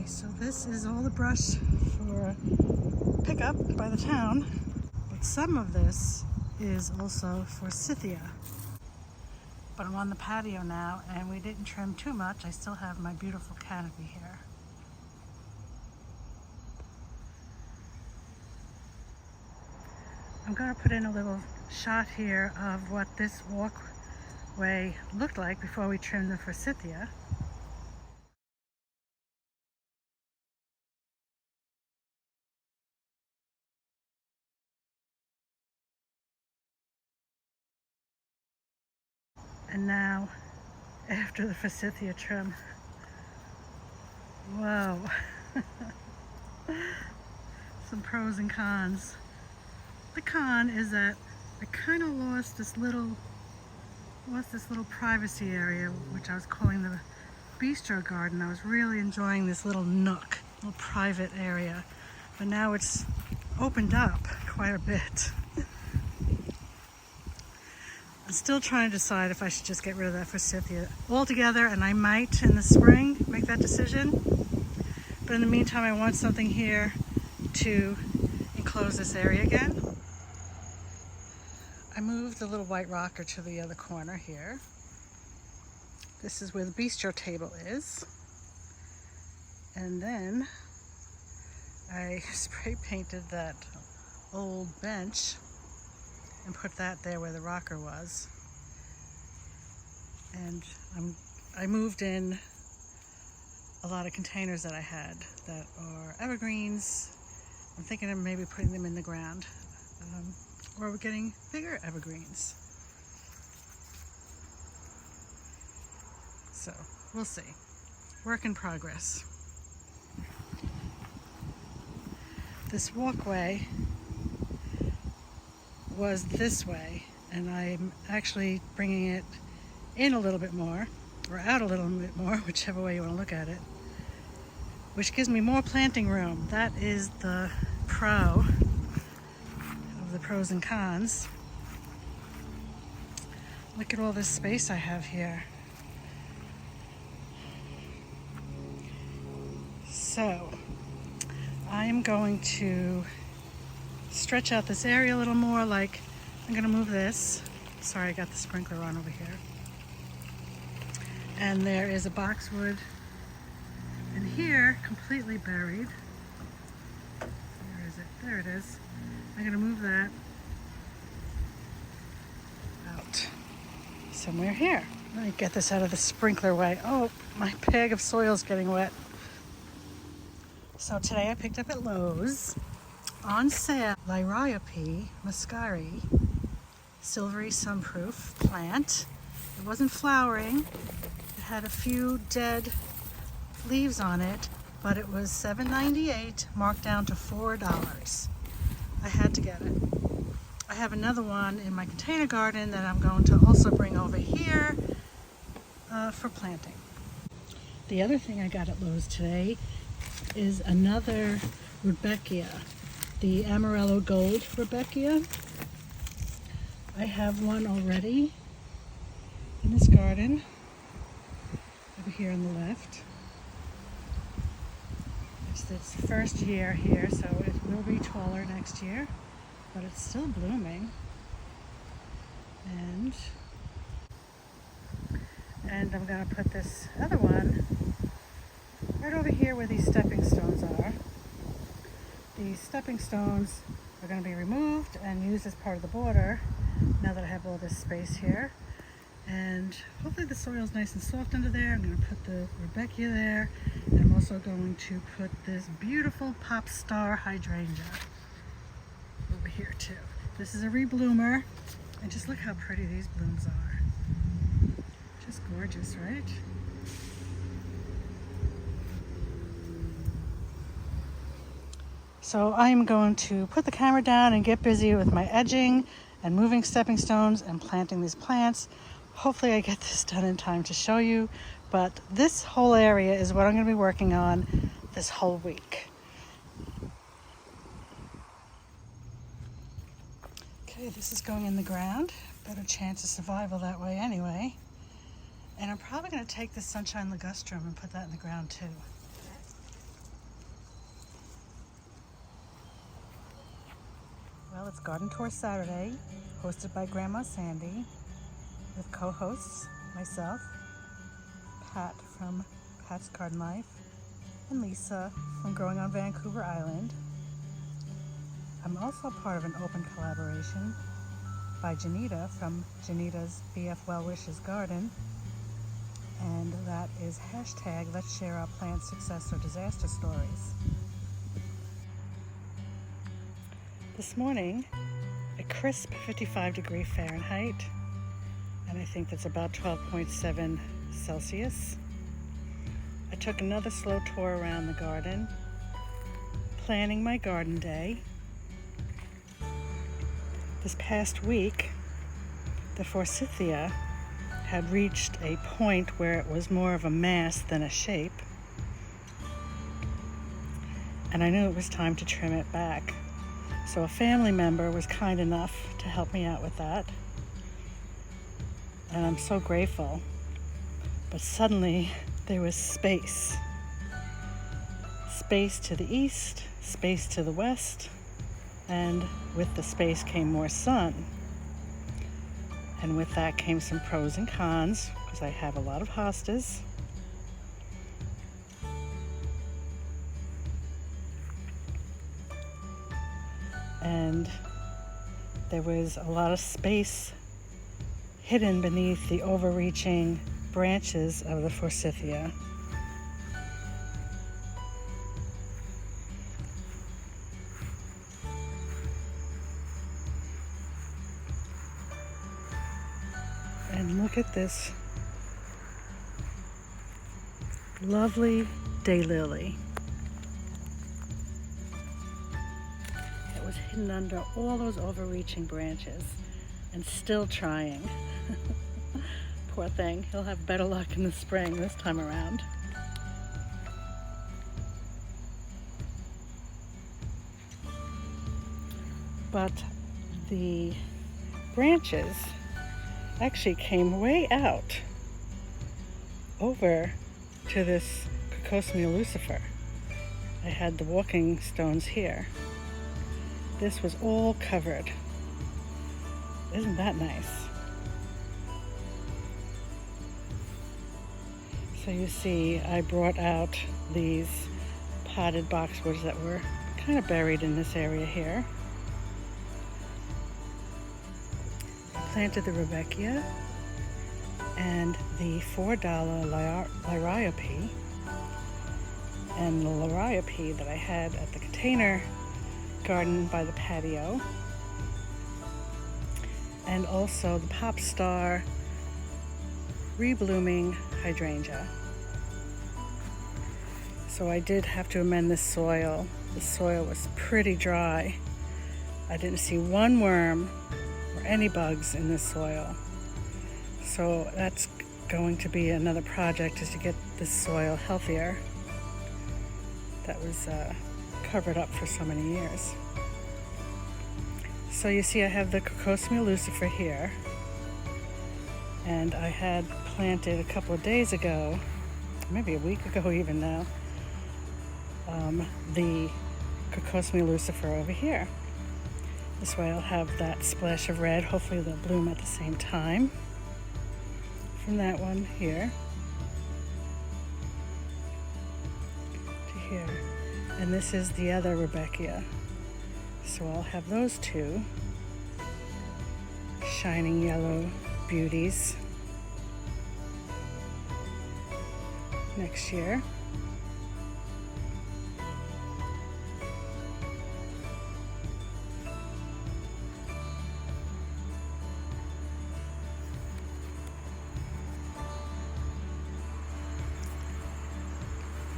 Okay, so this is all the brush for pickup by the town, but some of this is also forsythia. But I'm on the patio now and we didn't trim too much. I still have my beautiful canopy here. I'm going to put in a little shot here of what this walkway looked like before we trimmed the forsythia. And now, after the forsythia trim, whoa, some pros and cons. The con is that I kind of lost this little privacy area, which I was calling the bistro garden. I was really enjoying this little nook, little private area, but now it's opened up quite a bit. I'm still trying to decide if I should just get rid of that forsythia altogether, and I might in the spring make that decision. But in the meantime, I want something here to enclose this area again. I moved the little white rocker to the other corner here. This is where the bistro table is. And then I spray painted that old bench and put that there where the rocker was. And I moved in a lot of containers that I had that are evergreens. I'm thinking of maybe putting them in the ground, or we're getting bigger evergreens. So we'll see. Work in progress. This walkway was this way, and I'm actually bringing it in a little bit more, or out a little bit more, whichever way you want to look at it, which gives me more planting room. That is the pro of the pros and cons. Look at all this space I have here. So I am going to stretch out this area a little more. Like, I'm going to move this. Sorry, I got the sprinkler on over here. And there is a boxwood in here, completely buried. Where is it? There it is. I'm going to move that out somewhere here. Let me get this out of the sprinkler way. Oh, my bag of soil is getting wet. So today I picked up at Lowe's on sale Liriope muscari silvery sunproof plant. It wasn't flowering. It had a few dead leaves on it, but it was $7.98 marked down to $4. I had to get it. I have another one in my container garden that I'm going to also bring over here for planting. The other thing I got at Lowe's today is another Rudbeckia, the Amarillo Gold Rudbeckia. I have one already in this garden over here on the left. It's its first year here, so it will be taller next year, but it's still blooming. And I'm going to put this other one right over here where these stepping stones are. These stepping stones are going to be removed and used as part of the border now that I have all this space here. And hopefully the soil is nice and soft under there. I'm going to put the Rudbeckia there. And I'm also going to put this beautiful pop star hydrangea over here too. This is a rebloomer, and just look how pretty these blooms are. Just gorgeous, right? So I'm going to put the camera down and get busy with my edging and moving stepping stones and planting these plants. Hopefully I get this done in time to show you, but this whole area is what I'm going to be working on this whole week. Okay, this is going in the ground. Better chance of survival that way anyway. And I'm probably going to take this sunshine ligustrum and put that in the ground too. Well, it's Garden Tour Saturday, hosted by Grandma Sandy, with co-hosts myself, Pat from Pat's Garden Life, and Lisa from Growing on Vancouver Island. I'm also part of an open collaboration by Janita from Janita's BF Well Wishes Garden, and that is hashtag Let's Share Our Plant Success or Disaster Stories. This morning, a crisp 55 degree Fahrenheit, and I think that's about 12.7 Celsius. I took another slow tour around the garden, planning my garden day. This past week, the forsythia had reached a point where it was more of a mass than a shape, and I knew it was time to trim it back. So a family member was kind enough to help me out with that, and I'm so grateful. But suddenly there was space to the east, space to the west, and with the space came more sun. And with that came some pros and cons, because I have a lot of hostas. And there was a lot of space hidden beneath the overreaching branches of the forsythia. And look at this lovely daylily. It was hidden under all those overreaching branches and still trying. Poor thing, he'll have better luck in the spring this time around. But the branches actually came way out over to this Cocosmia lucifer. I had the walking stones here. This was all covered. Isn't that nice? So you see, I brought out these potted boxwoods that were kind of buried in this area here. Planted the Rebecca and the $4 liriope, and the liriope that I had at the container garden by the patio, and also the pop star reblooming hydrangea. So I did have to amend the soil. The soil was pretty dry. I didn't see one worm or any bugs in this soil. So that's going to be another project, is to get this soil healthier. That was covered up for so many years. So you see, I have the Cocosmia lucifer here, and I had planted a couple of days ago, maybe a week ago even now, the Cocosmia lucifer over here. This way I'll have that splash of red. Hopefully they'll bloom at the same time from that one here to here. And this is the other Rebecca. So I'll have those two shining yellow beauties next year.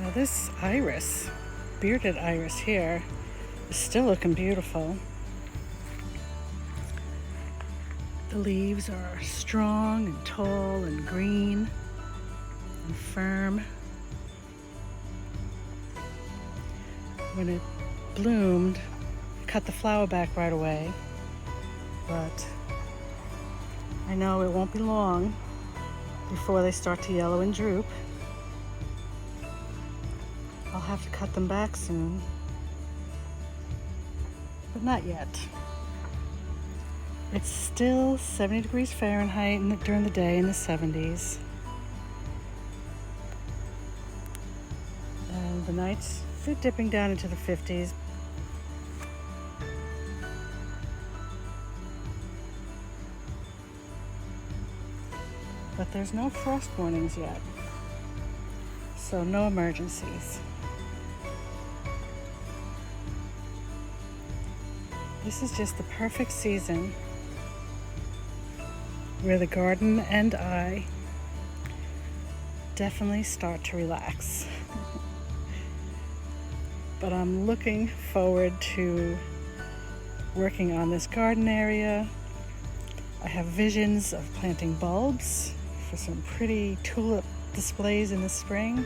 Now this iris, bearded iris here, is still looking beautiful. The leaves are strong and tall and green and firm. When it bloomed, I cut the flower back right away, but I know it won't be long before they start to yellow and droop. I'll have to cut them back soon, but not yet. It's still 70 degrees Fahrenheit during the day, in the 70s. And the nights, they're dipping down into the 50s. But there's no frost warnings yet, so no emergencies. This is just the perfect season where the garden and I definitely start to relax. But I'm looking forward to working on this garden area. I have visions of planting bulbs for some pretty tulip displays in the spring.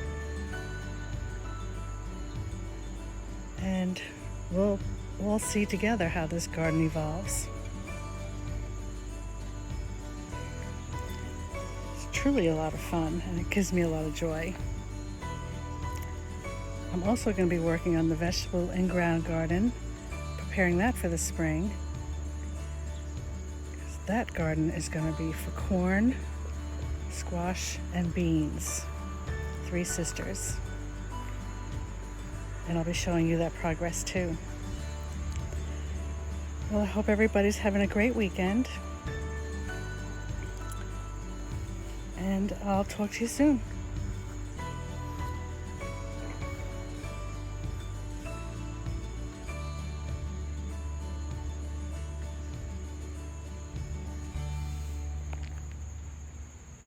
And we'll see together how this garden evolves. It's truly a lot of fun, and it gives me a lot of joy. I'm also going to be working on the vegetable in-ground garden, preparing that for the spring. That garden is going to be for corn, squash, and beans. 3 sisters. And I'll be showing you that progress too. Well, I hope everybody's having a great weekend. And I'll talk to you soon.